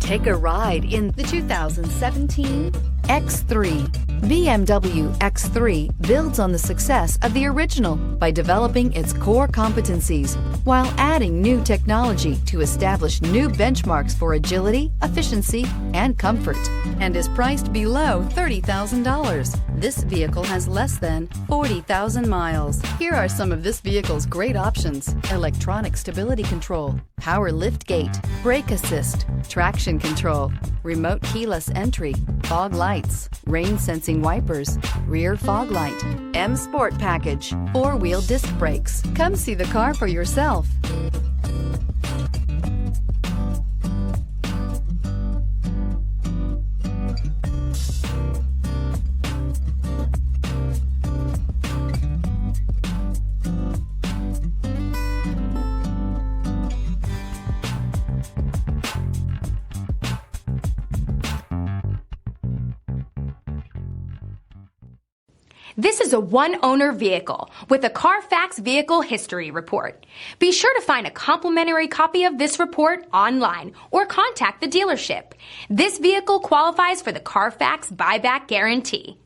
Take a ride in the 2017 X3. BMW X3 builds on the success of the original by developing its core competencies while adding new technology to establish new benchmarks for agility, efficiency, and comfort, and is priced below $30,000. This vehicle has less than 40,000 miles. Here are some of this vehicle's great options: electronic stability control, power liftgate, brake assist, traction control, remote keyless entry, fog lights, rain sensing wipers, rear fog light, M Sport package, 4-wheel disc brakes. Come see the car for yourself. This is a one-owner vehicle with a Carfax Vehicle History Report. Be sure to find a complimentary copy of this report online or contact the dealership. This vehicle qualifies for the Carfax Buyback Guarantee.